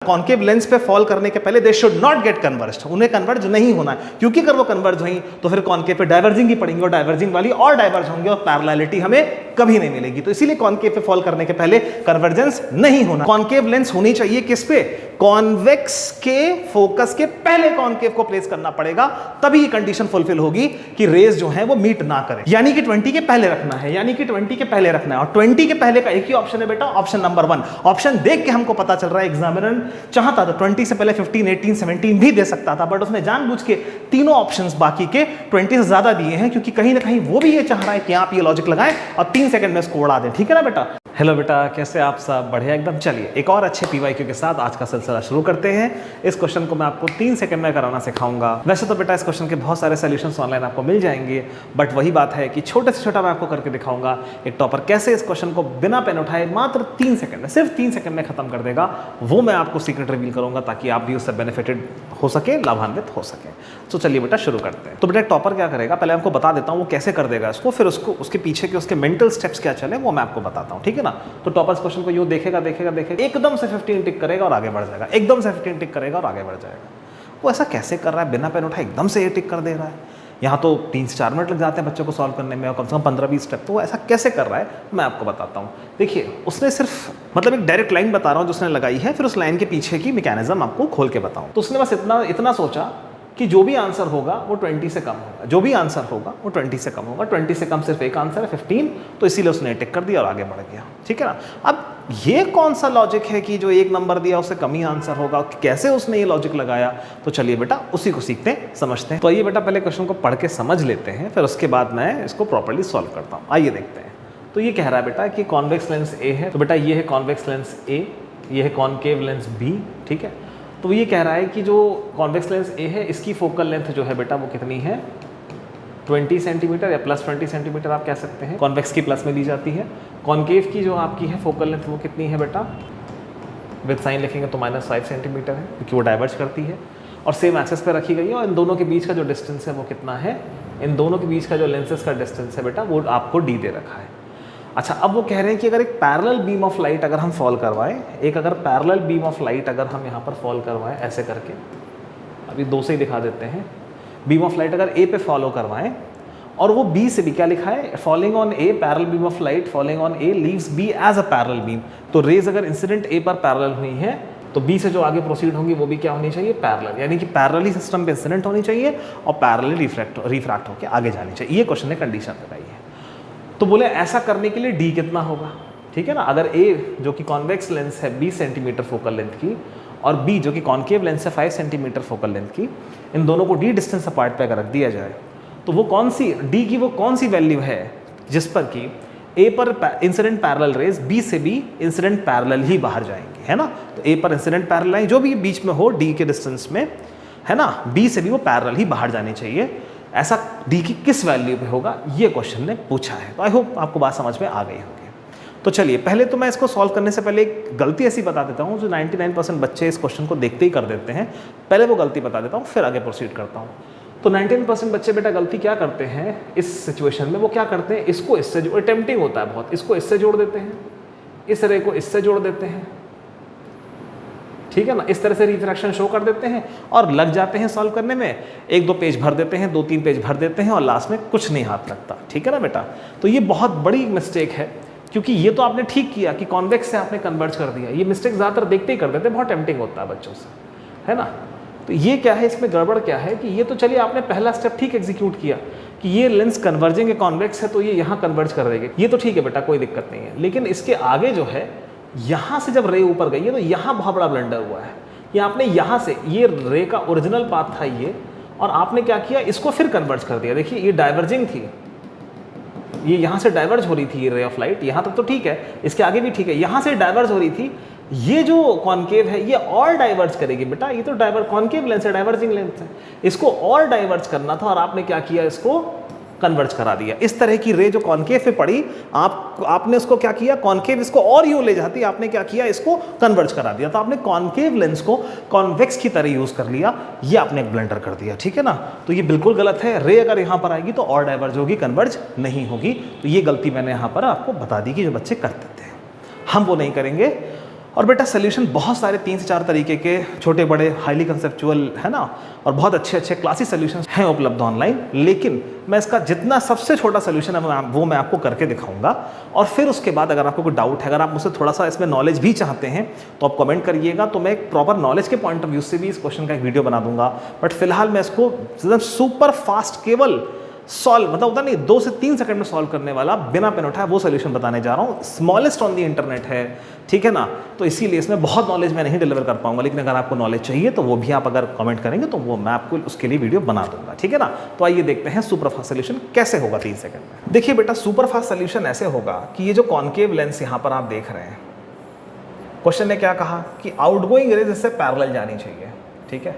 Concave lens पे fall करने के पहले दे शुड नॉट गेट कन्वर्ज्ड, उन्हें कन्वर्ज नहीं होना है, क्योंकि अगर वो कन्वर्ज हुई तो फिर कॉन्केव पे डाइवर्जिंग ही पड़ेंगे और डाइवर्जिंग वाली और डाइवर्ज होंगे और पैरेललिटी हमें कभी नहीं मिलेगी। तो इसीलिए कॉन्केव पे फॉल करने के पहले कन्वर्जेंस नहीं होना। कॉन्केव लेंस होनी चाहिए किस पे? कॉन्वेक्स के फोकस के पहले कॉन्केव को प्लेस करना पड़ेगा, तभी ये कंडीशन फुलफिल होगी कि रेज जो है वो मीट ना करें। यानी कि 20 के पहले रखना है, यानी कि 20 के पहले रखना है। और 20 के पहले का एक ही ऑप्शन है बेटा, ऑप्शन नंबर 1। ऑप्शन देख के हमको पता चल रहा है एग्जामिनर चाहता था 20 से पहले 15, 18, 17 भी दे सकता था, बट उसने जानबूझ के तीनों ऑप्शंस बाकी के 20 से ज्यादा दिए हैं, क्योंकि कहीं ना कहीं वो भी ये चाह रहा है कि आप ये लॉजिक लगाएं और 3 सेकंड में इसको उड़ा दें। ठीक है ना बेटा? हेलो बेटा, कैसे आप सब? बढ़िया एकदम। चलिए एक और अच्छे पीवाईक्यू के साथ आज का सिलसिला शुरू करते हैं। इस क्वेश्चन को मैं आपको 3 सेकंड में कराना सिखाऊंगा। वैसे तो बेटा इस क्वेश्चन के बहुत सारे सॉल्यूशंस ऑनलाइन आपको मिल जाएंगे, बट वही बात है कि छोटे से छोटा मैं आपको करके दिखाऊंगा। एक टॉपर कैसे इस क्वेश्चन को बिना पेन उठाए मात्र 3 सेकंड में, सिर्फ 3 सेकंड में खत्म कर देगा, वो मैं आपको सीक्रेट रिवील करूंगा ताकि आप भी उससे बेनिफिटेड हो सके, लाभान्वित हो सके। तो चलिए बेटा शुरू करते हैं। तो बेटा टॉपर क्या करेगा, पहले आपको बता देता हूँ वो कैसे कर देगा इसको, फिर उसको उसके पीछे के उसके मेंटल स्टेप्स क्या चले वो मैं आपको बताता हूँ। ठीक है ना? तो टॉपर क्वेश्चन को यूं देखेगा, एकदम से 15 टिक करेगा और आगे बढ़ जाएगा, एकदम से 15 टिक करेगा और आगे बढ़ जाएगा। वो ऐसा कैसे कर रहा है? बिना पेन उठाए एकदम से ये टिक कर दे रहा है। यहाँ तो 3 से 4 मिनट लग जाते हैं बच्चों को सॉल्व करने में, और कम से कम 15-20 स्टेप। तो वो ऐसा कैसे कर रहा है मैं आपको बताता हूँ। देखिए उसने सिर्फ मतलब एक डायरेक्ट लाइन बता रहा हूँ जो उसने लगाई है, फिर उस लाइन के पीछे की मैकेनिज्म आपको खोल के बताऊँ। तो उसने बस इतना सोचा कि जो भी आंसर होगा वो 20 से कम होगा, जो भी आंसर होगा वो 20 से कम होगा। 20 से कम सिर्फ एक आंसर है 15, तो इसीलिए उसने टिक कर दिया और आगे बढ़ गया। ठीक है ना? अब ये कौन सा लॉजिक है कि जो एक नंबर दिया उससे कम ही आंसर होगा? कैसे उसने ये लॉजिक लगाया? तो चलिए बेटा उसी को सीखते हैं, समझते हैं। तो आइए बेटा पहले क्वेश्चन को पढ़ के समझ लेते हैं, फिर उसके बाद मैं इसको प्रॉपर्ली सॉल्व करता हूँ। आइए देखते हैं। तो ये कह रहा है बेटा कि कॉन्वेक्स लेंस ए है, तो बेटा ये है कॉन्वेक्स लेंस ए, ये है कॉन्केव लेंस बी। ठीक है? तो ये कह रहा है कि जो कॉन्वेक्स लेंस ए है इसकी फोकल लेंथ जो है बेटा वो कितनी है? 20 सेंटीमीटर या प्लस 20 सेंटीमीटर आप कह सकते हैं। कॉन्वेक्स की प्लस में ली जाती है। कॉन्केव की जो आपकी है फोकल लेंथ वो कितनी है बेटा? विद साइन लिखेंगे तो -5 सेंटीमीटर है, क्योंकि वो डाइवर्ज करती है और सेम एक्सेस पे रखी गई है। और इन दोनों के बीच का जो डिस्टेंस है वो कितना है? इन दोनों के बीच का जो लेंसेज का डिस्टेंस है बेटा वो आपको डी दे रखा है। अच्छा, अब वो कह रहे हैं कि अगर एक पैरेलल बीम ऑफ लाइट अगर हम फॉल करवाएं, अगर पैरेलल बीम ऑफ लाइट अगर हम यहाँ पर फॉल करवाएं ऐसे करके, अभी 2 से ही दिखा देते हैं। बीम ऑफ लाइट अगर ए पे फॉलो करवाएं और वो बी से भी, क्या लिखा है? Falling on a parallel beam of light falling on a leaves be as a parallel beam. तो रेज अगर इंसिडेंट ए पर पैरेलल हुई है तो बी से जो आगे प्रोसीड होंगी वो भी क्या होनी चाहिए? पैरेलल, यानी कि पैरेलली सिस्टम पे इंसिडेंट होनी चाहिए और पैरेलली रिफ्रैक्ट होकर आगे जानी चाहिए। ये क्वेश्चन ने कंडीशन बताई है। तो बोले ऐसा करने के लिए डी कितना होगा? ठीक है ना? अगर ए जो कि कॉन्वेक्स लेंस है 20 सेंटीमीटर फोकल लेंथ की और बी जो कि कॉन्केव लेंस है 5 सेंटीमीटर फोकल लेंथ की, इन दोनों को डी डिस्टेंस अपार्ट पे अगर रख दिया जाए तो वो कौन सी डी की वो कौन सी वैल्यू है जिस पर कि ए पर इंसिडेंट पैरेलल रेज बी से भी इंसिडेंट पैरेलल ही बाहर जाएंगे, है ना? तो ए पर इंसिडेंट पैरेलल लाइन जो भी बीच में हो डी के डिस्टेंस में, है ना, बी से भी वो पैरेलल ही बाहर जानी चाहिए। ऐसा डी की किस वैल्यू पे होगा ये क्वेश्चन ने पूछा है। तो आई होप आपको बात समझ में आ गई होगी। तो चलिए पहले तो मैं इसको सॉल्व करने से पहले एक गलती ऐसी बता देता हूँ जो 99% बच्चे इस क्वेश्चन को देखते ही कर देते हैं। पहले वो गलती बता देता हूँ, फिर आगे प्रोसीड करता हूँ। तो 99% बच्चे बेटा गलती क्या करते हैं इस सिचुएशन में? वो क्या करते हैं, इसको इससे जो टेम्पटिंग होता है बहुत, इसको इससे जोड़ देते हैं, इस रे को इससे जोड़ देते हैं। ठीक है ना? इस तरह से रिफ्रैक्शन शो कर देते हैं और लग जाते हैं सॉल्व करने में। 1-2 पेज भर देते हैं, 2-3 पेज भर देते हैं और लास्ट में कुछ नहीं हाथ लगता। ठीक है ना बेटा? तो ये बहुत बड़ी मिस्टेक है, क्योंकि ये तो आपने ठीक किया कि कॉन्वेक्स से आपने कन्वर्ज कर दिया। ये मिस्टेक ज़्यादातर देखते ही कर देते हैं, बहुत टेम्पटिंग होता है बच्चों से, है ना? तो ये क्या है, इसमें गड़बड़ क्या है कि ये तो चलिए आपने पहला स्टेप ठीक एग्जीक्यूट किया कि ये लेंस कन्वर्जिंग कॉन्वेक्स है तो ये यहाँ कन्वर्ज कर देगी, ये तो ठीक है बेटा, कोई दिक्कत नहीं है। लेकिन इसके आगे जो है, यहाँ से जब रे ऊपर गई है तो यहाँ बहुत बड़ा ब्लंडर हुआ है। ये आपने यहाँ से, ये रे का ओरिजिनल पाथ था ये, और आपने क्या किया, इसको फिर कन्वर्ज कर दिया। देखिए ये डाइवर्जिंग थी, ये यहाँ से डाइवर्ज हो रही थी ये रे ऑफ लाइट, यहाँ तक तो ठीक है, इसके आगे भी ठीक है, यहाँ से डाइवर्ज हो रही थी। ये जो कॉन्केव है ये और डाइवर्ज करेगी बेटा, ये तो कॉन्केव लेंस है, डाइवर्जिंग लेंस है, इसको और डाइवर्ज करना था और आपने क्या किया, इसको कन्वर्ज करा दिया। इस तरह की रे जो कॉन्केव पे पड़ी, आपने उसको क्या किया, कॉन्केव इसको और यूं ले जाती, आपने क्या किया, इसको कन्वर्ज करा दिया। तो आपने कॉन्केव लेंस को कॉन्वेक्स की तरह यूज कर लिया, ये आपने एक ब्लंडर कर दिया। ठीक है ना? तो ये बिल्कुल गलत है। रे अगर यहाँ पर आएगी तो और डाइवर्ज होगी, कन्वर्ज नहीं होगी। तो ये गलती मैंने यहाँ पर आपको बता दी कि जो बच्चे कर देते हैं, हम वो नहीं करेंगे। और बेटा सोल्यूशन बहुत सारे 3 से 4 तरीके के छोटे बड़े हाईली कंसेप्चुअल है ना, और बहुत अच्छे अच्छे क्लासिक सोल्यूशन हैं उपलब्ध ऑनलाइन, लेकिन मैं इसका जितना सबसे छोटा सोल्यूशन है वो मैं आपको करके दिखाऊंगा। और फिर उसके बाद अगर आपको कोई डाउट है, अगर आप मुझसे थोड़ा सा इसमें नॉलेज भी चाहते हैं तो आप कमेंट करिएगा, तो मैं एक प्रॉपर नॉलेज के पॉइंट ऑफ व्यू से भी इस क्वेश्चन का एक वीडियो बना दूंगा। बट फिलहाल मैं इसको एकदम सुपर फास्ट केवल सॉल्व मतलब होता नहीं 2 से 3 सेकंड में सॉल्व करने वाला बिना पेन उठाए वो सोल्यूशन बताने जा रहा हूँ। स्मॉलेस्ट ऑन द इंटरनेट है, ठीक है ना, तो इसीलिए इसमें बहुत नॉलेज मैं नहीं डिलीवर कर पाऊंगा, लेकिन अगर आपको नॉलेज चाहिए तो वो भी आप अगर कमेंट करेंगे तो वो मैं आपको उसके लिए वीडियो बना दूंगा, ठीक है ना। तो आइए देखते हैं सुपर फास्ट सोल्यूशन कैसे होगा 3 सेकंड में। देखिए बेटा, सुपर फास्ट सोल्यूशन ऐसे होगा कि ये जो कॉन्केव लेंस यहाँ पर आप देख रहे हैं, क्वेश्चन ने क्या कहा कि आउटगोइंग रेज इससे पैरेलल जानी चाहिए, ठीक है।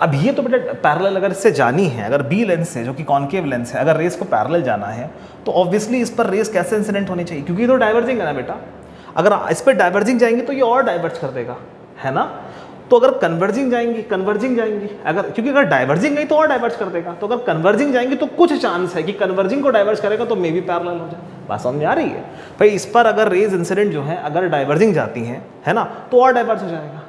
अब ये तो बेटा पैरेलल अगर इससे जानी है, अगर बी लेंस है जो कि कॉन्केव लेंस है, अगर रेस को पैरेलल जाना है तो ऑब्वियसली इस पर रेस कैसे इंसिडेंट होनी चाहिए, क्योंकि ये तो डाइवर्जिंग है ना बेटा। अगर इस पर डाइवर्जिंग जाएंगे तो ये और डाइवर्ज कर देगा, है ना। तो अगर कन्वर्जिंग जाएंगी अगर, क्योंकि अगर डाइवर्जिंग गई तो और डाइवर्ज कर देगा, तो अगर कन्वर्जिंग जाएंगी तो कुछ चांस है कि कन्वर्जिंग को डाइवर्ज करेगा तो मे भी पैरेलल हो जाए। बात समझ में आ रही है भाई। इस पर अगर रेज इंसिडेंट जो है अगर डाइवर्जिंग जाती हैं, है ना, तो और डाइवर्ज हो जाएगा।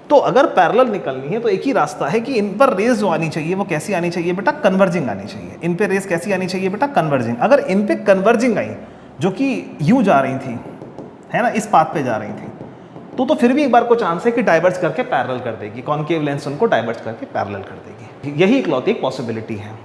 तो अगर पैरेलल निकलनी है तो एक ही रास्ता है कि इन पर रेस जो आनी चाहिए वो कैसी आनी चाहिए बेटा, कन्वर्जिंग आनी चाहिए। इन पे रेस कैसी आनी चाहिए बेटा, कन्वर्जिंग। अगर इन पे कन्वर्जिंग आई जो कि यूं जा रही थी, है ना, इस पाथ पे जा रही थी, तो फिर भी एक बार को चांस है कि डाइवर्ज करके पैरेलल कर देगी, कॉन्केव लेंस उनको डाइवर्ज करके पैरेलल कर देगी। यही इकलौती एक पॉसिबिलिटी है।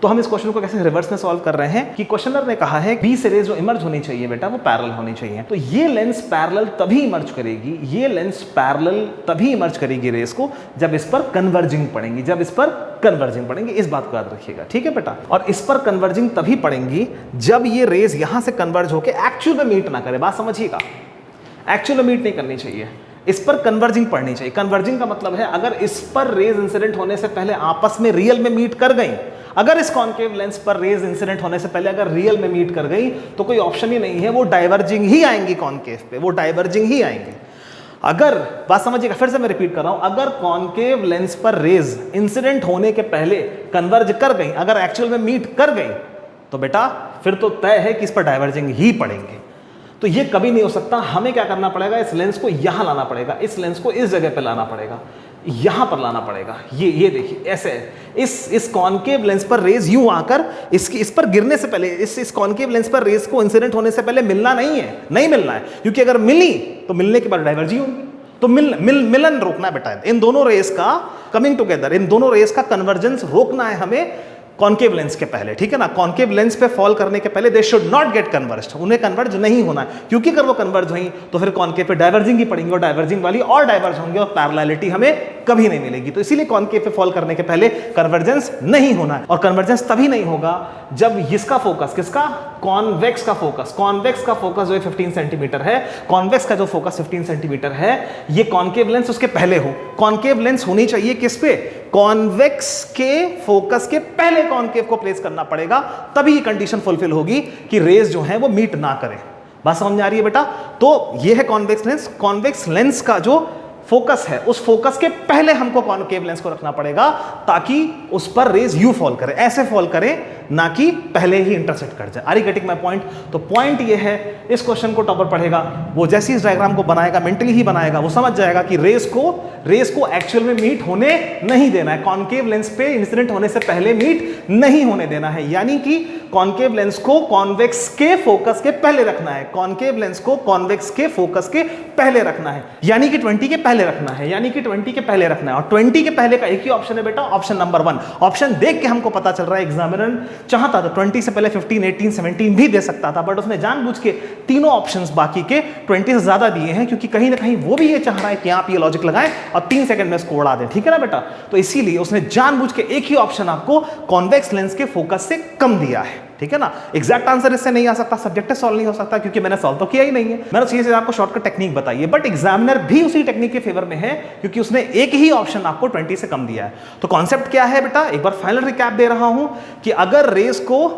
तो हम इस क्वेश्चन को कैसे रिवर्स में सॉल्व कर रहे हैं कि क्वेश्चनर ने कहा है बी से रेज जो इमर्ज होनी चाहिए बेटा वो पैरेलल होनी चाहिए। तो ये लेंस पैरेलल तभी इमर्ज करेगी, ये लेंस पैरेलल तभी इमर्ज करेगी रेस को जब इस पर कन्वर्जिंग पड़ेंगी, जब इस पर कन्वर्जिंग पड़ेंगी। इस बात को याद रखिएगा, ठीक है बेटा। और इस पर कन्वर्जिंग तभी पड़ेंगी जब ये रेस यहां से कन्वर्ज होकर एक्चुअल में मीट ना करे। बात समझिएगा, एक्चुअल में मीट नहीं करनी चाहिए, इस पर कन्वर्जिंग पड़नी चाहिए। कन्वर्जिंग का मतलब है अगर इस पर रेज इंसिडेंट होने से पहले आपस में रियल में मीट कर गई, अगर इस कॉन्केव लेंस पर रेज इंसिडेंट होने से पहले अगर रियल में मीट कर गई तो कोई ऑप्शन ही नहीं है, वो डाइवर्जिंग ही आएंगी कॉन्केव पे, वो डाइवर्जिंग ही आएंगी। अगर, बात समझिएगा, फिर से मैं रिपीट कर रहा हूं, अगर कॉन्केव लेंस पर रेज इंसिडेंट होने के पहले कन्वर्ज कर गई, अगर एक्चुअल में मीट कर गई, तो बेटा फिर तो तय है कि इस पर डाइवर्जिंग ही पड़ेंगे। तो ये कभी नहीं हो सकता। हमें क्या करना पड़ेगा, इस लेंस को यहां लाना पड़ेगा, इस लेंस को इस जगह पे लाना पड़ेगा, यहां पर लाना पड़ेगा। ये देखिए ऐसे इस कॉन्केव लेंस पर रेज यूं आकर इस पर गिरने से पहले, इस कॉन्केव लेंस पर रेज को इंसिडेंट होने से पहले मिलना नहीं मिलना है, क्योंकि अगर मिली तो मिलने के बाद डाइवर्जिंग होगी। तो मिलन रोकना है बेटा, इन दोनों रेस का कमिंग टुगेदर, इन दोनों रेस का कन्वर्जेंस रोकना है हमें कॉन्केव लेंस के पहले, ठीक है ना। कॉन्केव लेंस पे फॉल करने के पहले दे शुड नॉट गेट कन्वर्ज्ड, उन्हें कन्वर्ज नहीं होना है, क्योंकि अगर वो कन्वर्ज हुई तो फिर कॉन्केव पे डाइवर्जिंग ही पड़ेंगे, और डाइवर्जिंग वाली और डाइवर्ज होंगे और पैरेललिटी हमें कभी नहीं मिलेगी। तो इसीलिए कॉन्केव पे फॉल करने के पहले कन्वर्जेंस नहीं होना है। और कन्वर्जेंस तभी नहीं होगा जब इसका फोकस, किसका, कॉन्वेक्स का फोकस, कॉन्वेक्स का फोकस जो 15 सेंटीमीटर है, कॉन्वेक्स का जो फोकस 15 सेंटीमीटर है, ये कॉन्केव लेंस उसके पहले हो। कॉन्केव लेंस होनी चाहिए किस पे, कॉन्वेक्स के फोकस के पहले कॉन्केव को प्लेस करना पड़ेगा, तभी ये कंडीशन फुलफिल होगी कि रेज जो है वो मीट ना करें। बात समझ में आ रही है बेटा। तो ये है कॉन्वेक्स लेंस। कॉन्वेक्स लेंस का जो फोकस है, उस फोकस के पहले हमको कॉन्केव लेंस को रखना पड़ेगा ताकि उस पर रेज यू फॉल करे, ऐसे फॉल करे, ना कि पहले ही इंटरसेक्ट कर जाए। Are you getting my point? तो पॉइंट ये है, इस क्वेश्चन को टॉपर पढ़ेगा वो जैसे इस डायग्राम को बनाएगा, मेंटली ही बनाएगा, वो समझ जाएगा कि रेस को एक्चुअल में मीट होने नहीं देना है, कॉन्केव लेंस पे इंसिडेंट होने से पहले मीट नहीं होने देना है। यानी कि कॉन्केव लेंस को कॉन्वेक्स के फोकस के पहले रखना है, कॉन्केव लेंस को कॉन्वेक्स के फोकस के पहले रखना है, यानी कि 20 के पहले रखना है, यानी कि 20 के पहले रखना है। और 20 के पहले का एक ही ऑप्शन है बेटा, ऑप्शन नंबर 1। ऑप्शन देख के हमको पता चल रहा है एग्जामिनर चाहता था 20 से पहले 15, 18, 17 भी दे सकता था, बट उसने जानबूझ के तीनों ऑप्शंस बाकी के 20 से ज्यादा दिए हैं, क्योंकि कहीं ना कहीं वो भी ये चाह रहा है कि आप ये लॉजिक लगाएं और 3 सेकंड में इसको उड़ा दें, ठीक है ना बेटा। तो इसीलिए उसने जानबूझ के एक ही ऑप्शन आपको कॉन्वेक्स लेंस के फोकस से कम दिया है, ठीक है ना। एग्जैक्ट आंसर इससे नहीं आ सकता, सब्जेक्टिव सॉल्व नहीं हो सकता, क्योंकि मैंने सॉल्व तो किया ही नहीं है, मैंने सीधे से आपको शॉर्टकट टेक्निक बताई है। बट एग्जामिनर भी उसी टेक्निक के फेवर में है, क्योंकि उसने एक ही ऑप्शन आपको 20 से कम दिया है। तो कॉन्सेप्ट क्या है बेटा, एक बार फाइनल रिकैप दे रहा हूं कि अगर रेस को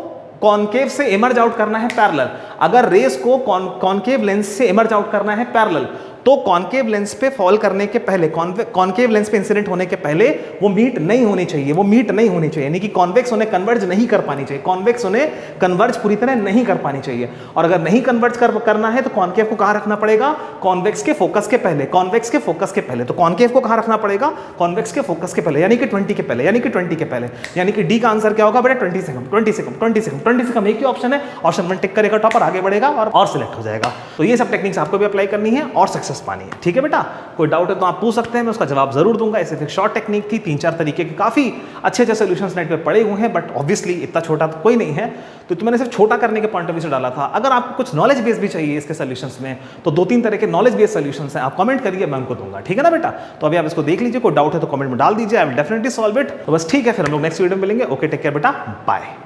कॉन्केव से इमर्ज आउट करना है पैरेलल, अगर रेस को कॉनकेव लेंस से इमर्ज आउट करना है पैरेलल, तो कॉनकेव लेंस पे फॉल करने के पहले, कॉनकेव लेंस पे इंसिडेंट होने के पहले वो मीट नहीं होनी चाहिए, वो मीट नहीं होनी चाहिए, यानी कि कॉन्वेक्स उन्हें कन्वर्ज नहीं कर पानी चाहिए, कॉन्वेक्स उन्हें कन्वर्ज पूरी तरह नहीं कर पानी चाहिए। और अगर नहीं कन्वर्ज करना है तो कॉनकेव को कहां रखना पड़ेगा? कॉन्वेक्स के फोकस के पहले, कॉन्वेक्स के फोकस के पहले। तो कॉनकेव को कहां रखना पड़ेगा? कॉन्वेक्स के फोकस के पहले, यानी कि 20 के पहले, यानी कि 20 के पहले। यानी कि डी का आंसर क्या होगा बेटा? 20 सेकंड, 20 सेकंड, 20 सेकंड, 20 सेकंड एक ही ऑप्शन है, ऑप्शन 1 टिक करेगा टॉपर, आगे बढ़ेगा और सिलेक्ट हो जाएगा। तो ये सब टेक्निक्स आपको भी अप्लाई करनी है और सक्सेस पानी है, ठीक है बेटा। कोई डाउट है तो आप पूछ सकते हैं, मैं उसका जवाब जरूर दूंगा। ऐसे फिर शॉर्ट टेक्निक थी, 3-4 तरीके के काफी अच्छे सॉल्यूशंस नेट पे पड़े हुए हैं, बट ऑब्वियसली इतना छोटा तो कोई नहीं है, तो मैंने सिर्फ छोटा करने के पॉइंट ऑफ व्यू से डाला था। अगर आपको कुछ नॉलेज बेस भी चाहिए इसके सॉल्यूशंस में, तो 2-3 तरह के नॉलेज बेस्ड सॉल्यूशंस हैं, आप कमेंट करिए, मैं उनको दूंगा, ठीक है ना बेटा। तो अभी आप इसको देख लीजिए, कोई डाउट है तो कमेंट में डाल दीजिए, I will definitely solve it. तो बस ठीक है, फिर हम लोग नेक्स्ट वीडियो में मिलेंगे। ओके, टेक केयर बेटा, बाय।